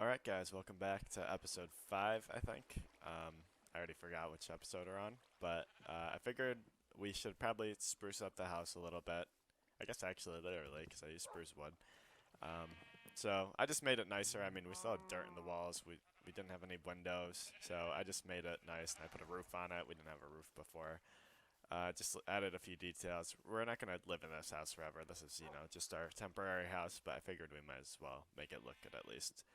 Alright guys, welcome back to episode 5, I think. I already forgot which episode we're on, but I figured we should probably spruce up the house a little bit. I guess actually literally, because I use spruce wood. So I just made it nicer. I mean, we still had dirt in the walls. We didn't have any windows, so I just made it nice, and I put a roof on it. We didn't have a roof before. Just added a few details. We're not going to live in this house forever. This is, just our temporary house, but I figured we might as well make it look good at least.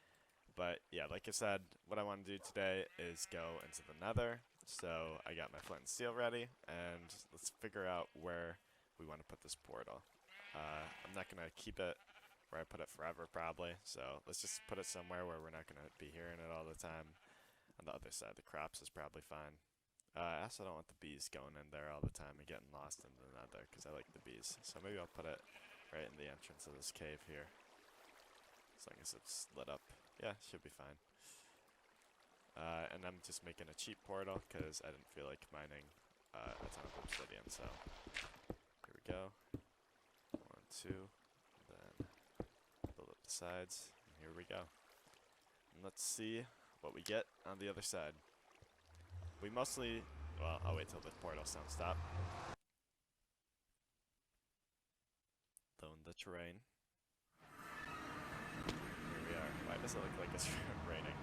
But yeah, like I said, what I want to do today is go into the Nether. So I got my flint and steel ready, and let's figure out where we want to put this portal. I'm not going to keep it where I put it forever, probably. So let's just put it somewhere where we're not going to be hearing it all the time. On the other side, the crops is probably fine. I also don't want the bees going in there all the time and getting lost in the Nether, because I like the bees. So maybe I'll put it right in the entrance of this cave here. As long as it's lit up. Yeah, should be fine. And I'm just making a cheap portal because I didn't feel like mining a ton of obsidian. So here we go. 1, 2, then build up the sides. And here we go. And let's see what we get on the other side. We mostly, well, I'll wait till the portal sound stop. Load the terrain. Here we are. Why does it look like it's raining?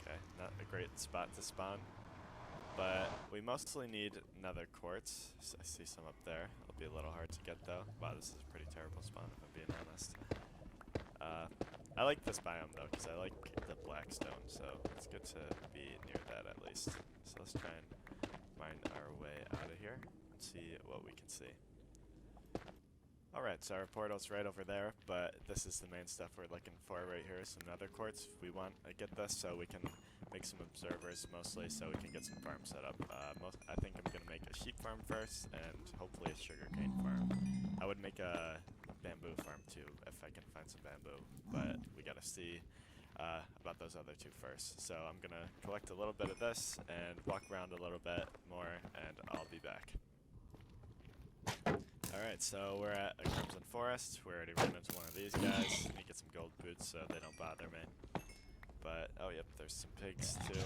Okay, not a great spot to spawn. But we mostly need nether quartz. So I see some up there. It'll be a little hard to get though. Wow, this is a pretty terrible spawn if I'm being honest. I like this biome though, because I like the black stone, so it's good to be near that at least. So let's try and mine our way out of here and see what we can see. Alright, so our portal's right over there, but this is the main stuff we're looking for right here, some nether quartz. We want to get this so we can make some observers mostly, so we can get some farms set up. I think I'm going to make a sheep farm first, and hopefully a sugarcane farm. I would make a bamboo farm too, if I can find some bamboo, but we gotta see about those other two first. So I'm gonna collect a little bit of this, and walk around a little bit more, and I'll be back. Alright, so we're at a Crimson Forest. We already ran into one of these guys. Let me get some gold boots so they don't bother me. But, oh yep, there's some pigs too.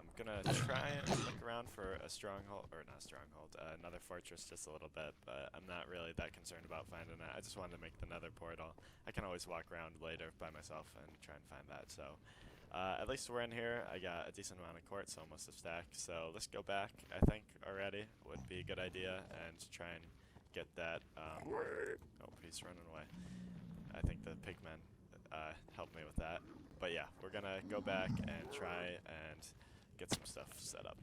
I'm gonna try and look around for a stronghold, or not stronghold, another fortress just a little bit, but I'm not really that concerned about finding that. I just wanted to make the nether portal. I can always walk around later by myself and try and find that, so. At least we're in here. I got a decent amount of quartz, almost a stack. So let's go back, I think, already. Would be a good idea, and try and get that. Oh, he's running away. I think the pigmen helped me with that. But yeah, we're going to go back and try and get some stuff set up.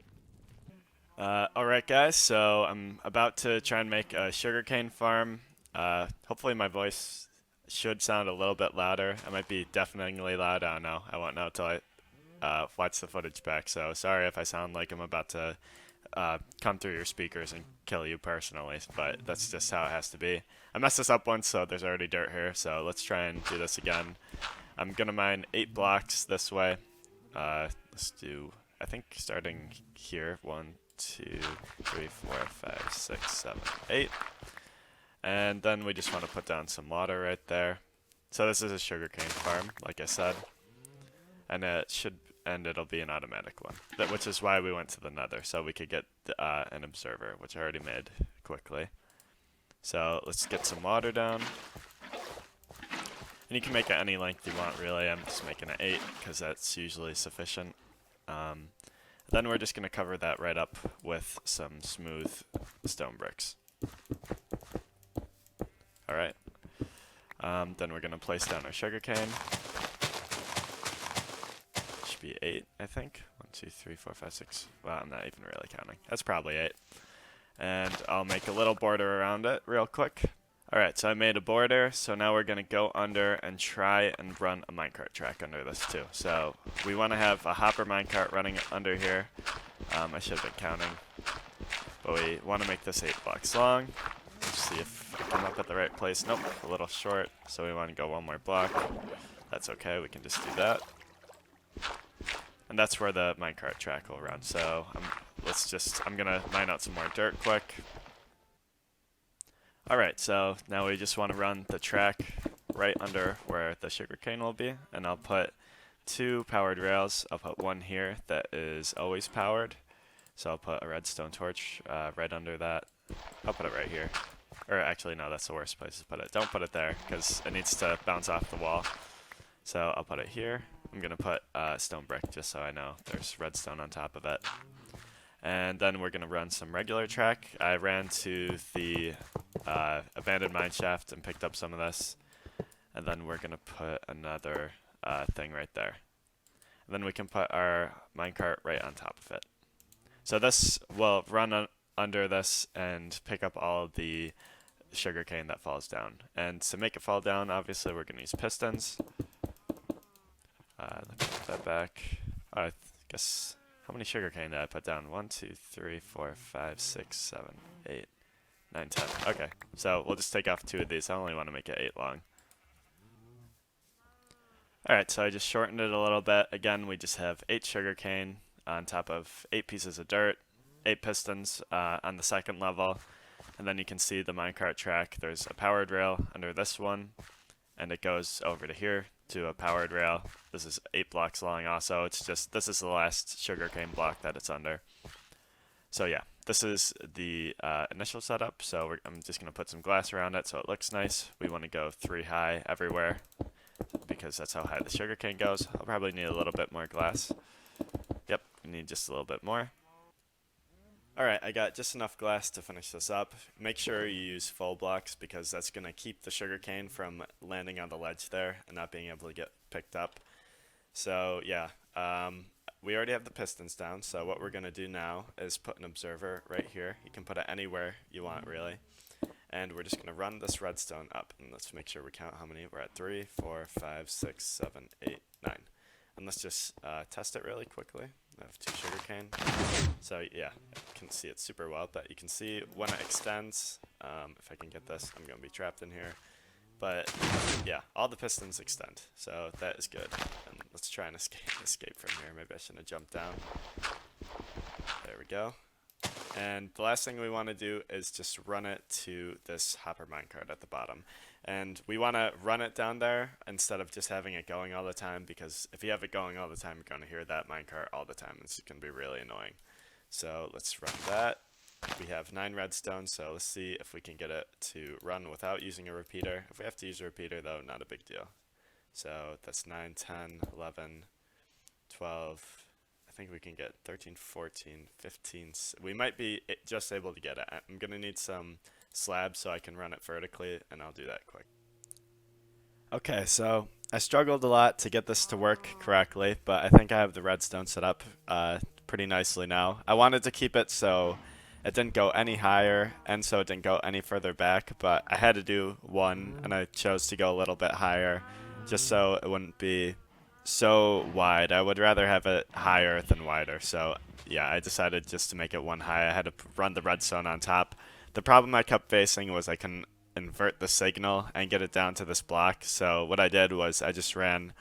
Alright guys, so I'm about to try and make a sugarcane farm. Hopefully my voice should sound a little bit louder. I might be deafeningly loud, I don't know. I won't know until I watch the footage back, so sorry if I sound like I'm about to come through your speakers and kill you personally, but that's just how it has to be. I messed this up once, so there's already dirt here, so let's try and do this again. I'm gonna mine 8 blocks this way. Let's do, I think starting here, 1, 2, 3, 4, 5, 6, 7, 8. And then we just want to put down some water right there. So this is a sugarcane farm, like I said. And it'll be an automatic one. Which is why we went to the nether, so we could get an observer, which I already made quickly. So let's get some water down. And you can make it any length you want, really. I'm just making it 8, because that's usually sufficient. Then we're just going to cover that right up with some smooth stone bricks. Alright, then we're going to place down our sugarcane. Should be 8, I think. 1, 2, 3, 4, 5, 6. Well, I'm not even really counting. That's probably 8. And I'll make a little border around it real quick. Alright, so I made a border, so now we're going to go under and try and run a minecart track under this too. So we want to have a hopper minecart running under here. I should have been counting. But we want to make this 8 blocks long. Let's see if I come up at the right place. Nope, a little short, so we want to go 1 more block. That's okay, we can just do that. And that's where the minecart track will run. So I'm gonna mine out some more dirt quick. Alright, so now we just want to run the track right under where the sugarcane will be, and I'll put 2 powered rails. I'll put one here that is always powered, so I'll put a redstone torch right under that. I'll put it right here. Or actually, no, that's the worst place to put it. Don't put it there, because it needs to bounce off the wall. So I'll put it here. I'm going to put stone brick just so I know there's redstone on top of it. And then we're going to run some regular track. I ran to the abandoned mine shaft and picked up some of this. And then we're going to put another thing right there. And then we can put our minecart right on top of it. So this will run under this and pick up all the sugarcane that falls down. And to make it fall down, obviously we're going to use pistons. Let me put that back. I guess, how many sugarcane did I put down? 1, 2, 3, 4, 5, 6, 7, 8, 9, 10. Okay, so we'll just take off 2 of these. I only want to make it 8 long. Alright, so I just shortened it a little bit. Again, we just have 8 sugarcane on top of 8 pieces of dirt, 8 pistons on the second level. And then you can see the minecart track. There's a powered rail under this one, and it goes over to here to a powered rail. This is 8 blocks long also. It's just, this is the last sugarcane block that it's under. So yeah, this is the initial setup. So I'm just going to put some glass around it so it looks nice. We want to go 3 high everywhere because that's how high the sugarcane goes. I'll probably need a little bit more glass. Yep, we need just a little bit more. Alright, I got just enough glass to finish this up. Make sure you use full blocks because that's going to keep the sugarcane from landing on the ledge there and not being able to get picked up. So yeah, we already have the pistons down, so what we're going to do now is put an observer right here. You can put it anywhere you want really. And we're just going to run this redstone up, and let's make sure we count how many. We're at 3, 4, 5, 6, 7, 8, 9. And let's just test it really quickly. I have 2 sugarcane. So yeah, I can see it super well, but you can see when it extends, if I can get this, I'm going to be trapped in here. But yeah, all the pistons extend, so that is good. And let's try and escape from here. Maybe I shouldn't have jumped down. There we go. And the last thing we want to do is just run it to this hopper minecart at the bottom. And we want to run it down there instead of just having it going all the time, because if you have it going all the time, you're going to hear that minecart all the time. It's going to be really annoying. So let's run that. We have 9 redstone, so let's see if we can get it to run without using a repeater. If we have to use a repeater, though, not a big deal. So that's 9, 10, 11, 12... I think we can get 13, 14, 15. We might be just able to get it. I'm going to need some slabs so I can run it vertically, and I'll do that quick. Okay, so I struggled a lot to get this to work correctly, but I think I have the redstone set up pretty nicely now. I wanted to keep it so it didn't go any higher, and so it didn't go any further back, but I had to do one, and I chose to go a little bit higher just so it wouldn't be so wide. I would rather have it higher than wider. So yeah, I decided just to make it 1 high. I had to run the redstone on top. The problem I kept facing was I couldn't invert the signal and get it down to this block. So what I did was I just ran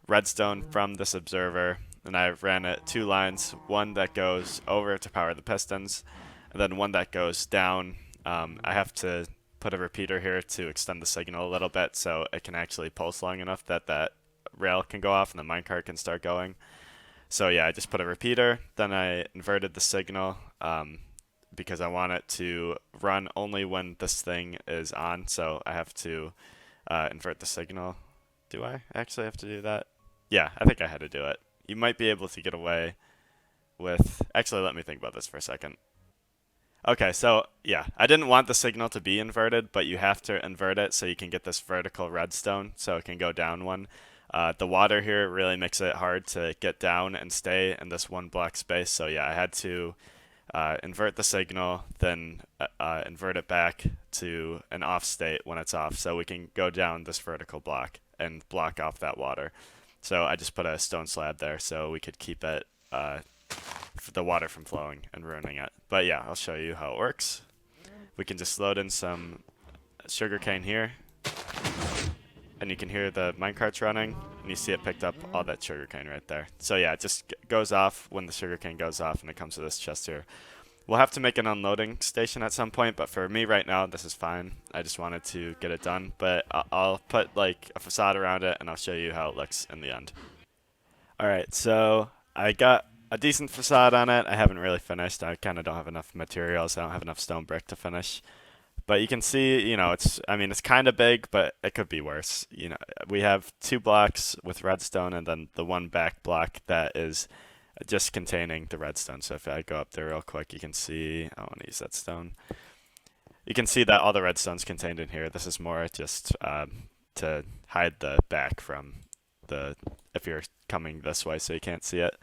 redstone from this observer, and I ran it 2 lines, one that goes over to power the pistons, and then one that goes down. I have to put a repeater here to extend the signal a little bit so it can actually pulse long enough that that rail can go off and the minecart can start going. So yeah, I just put a repeater, then I inverted the signal because I want it to run only when this thing is on, so I have to invert the signal. Do I actually have to do that? Yeah, I think I had to do it. You might be able to get away with... Actually, let me think about this for a second. Okay, so yeah, I didn't want the signal to be inverted, but you have to invert it so you can get this vertical redstone, so it can go down one. The water here really makes it hard to get down and stay in this 1 block space. So yeah, I had to invert the signal, then invert it back to an off state when it's off, so we can go down this vertical block and block off that water. So I just put a stone slab there so we could keep it the water from flowing and ruining it. But yeah, I'll show you how it works. We can just load in some sugarcane here. And you can hear the minecarts running, and you see it picked up all that sugarcane right there. So yeah, it just goes off when the sugarcane goes off, and it comes to this chest here. We'll have to make an unloading station at some point, but for me right now, this is fine. I just wanted to get it done, but I'll put like a facade around it, and I'll show you how it looks in the end. All right, so I got a decent facade on it. I haven't really finished. I kind of don't have enough materials. I don't have enough stone brick to finish. But you can see, I mean, it's kind of big, but it could be worse. We have 2 blocks with redstone, and then the one back block that is just containing the redstone. So if I go up there real quick, you can see, I want to use that stone. You can see that all the redstone's contained in here. This is more just to hide the back from if you're coming this way so you can't see it.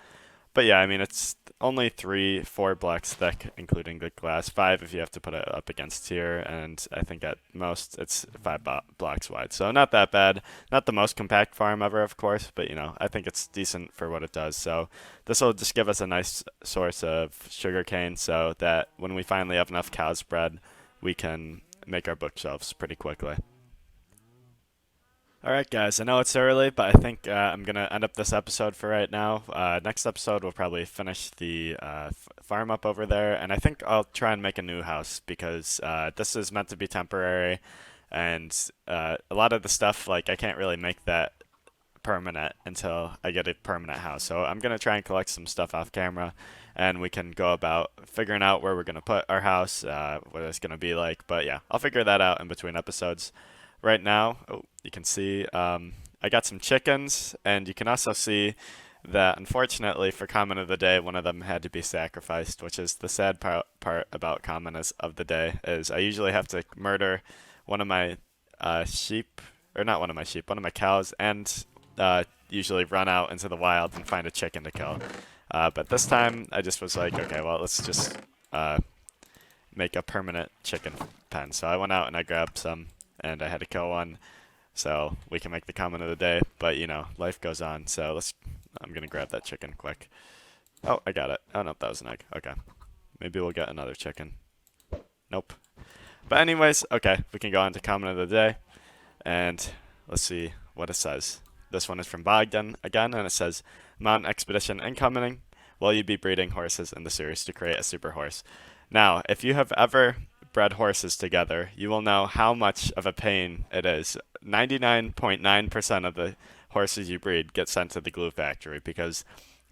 But yeah, I mean, it's only 4 blocks thick, including the glass. 5 if you have to put it up against here, and I think at most it's 5 blocks wide. So not that bad. Not the most compact farm ever, of course, but I think it's decent for what it does. So this will just give us a nice source of sugarcane so that when we finally have enough cow's bread, we can make our bookshelves pretty quickly. Alright guys, I know it's early, but I think I'm going to end up this episode for right now. Next episode we'll probably finish the farm up over there, and I think I'll try and make a new house because this is meant to be temporary, and a lot of the stuff, like, I can't really make that permanent until I get a permanent house. So I'm going to try and collect some stuff off camera, and we can go about figuring out where we're going to put our house, what it's going to be like. But yeah, I'll figure that out in between episodes. Right now, you can see I got some chickens, and you can also see that unfortunately for comment of the day, one of them had to be sacrificed, which is the sad part about comment of the day is I usually have to murder one of my sheep, or not one of my sheep, one of my cows, and usually run out into the wild and find a chicken to kill. But this time I just was like, okay, well, let's just make a permanent chicken pen. So I went out and I grabbed some, and I had to kill one so we can make the comment of the day. But life goes on, so I'm gonna grab that chicken quick. Oh, I got it. Oh no, that was an egg. Okay, maybe we'll get another chicken. Nope. But anyways, okay, we can go on to comment of the day, and let's see what it says. This one is from Bogdan again, and it says, Mountain Expedition incoming. Will you be breeding horses in the series to create a super horse? Now, if you have ever bred horses together, you will know how much of a pain it is. 99.9% of the horses you breed get sent to the glue factory because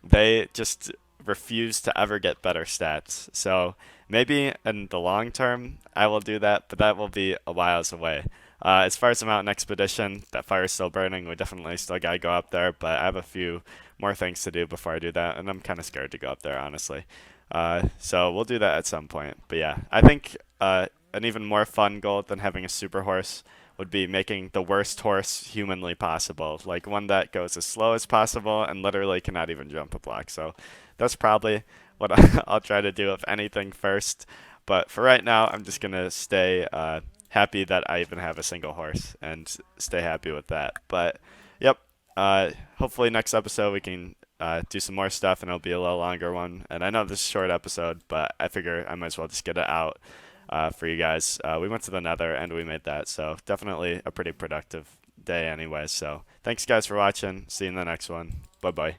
they just refuse to ever get better stats. So maybe in the long term I will do that, but that will be a whiles away. As far as the mountain expedition, that fire's still burning. We definitely still gotta go up there, but I have a few more things to do before I do that, and I'm kind of scared to go up there, honestly. So we'll do that at some point. But yeah, I think an even more fun goal than having a super horse would be making the worst horse humanly possible, like one that goes as slow as possible and literally cannot even jump a block. So that's probably what I'll try to do, if anything, first. But for right now, I'm just gonna stay happy that I even have a single horse and stay happy with that. But yep, hopefully next episode we can do some more stuff, and it'll be a little longer one. And I know this is a short episode, but I figure I might as well just get it out for you guys. We went to the Nether and we made that, so definitely a pretty productive day anyway. So thanks guys for watching. See you in the next one. Bye bye.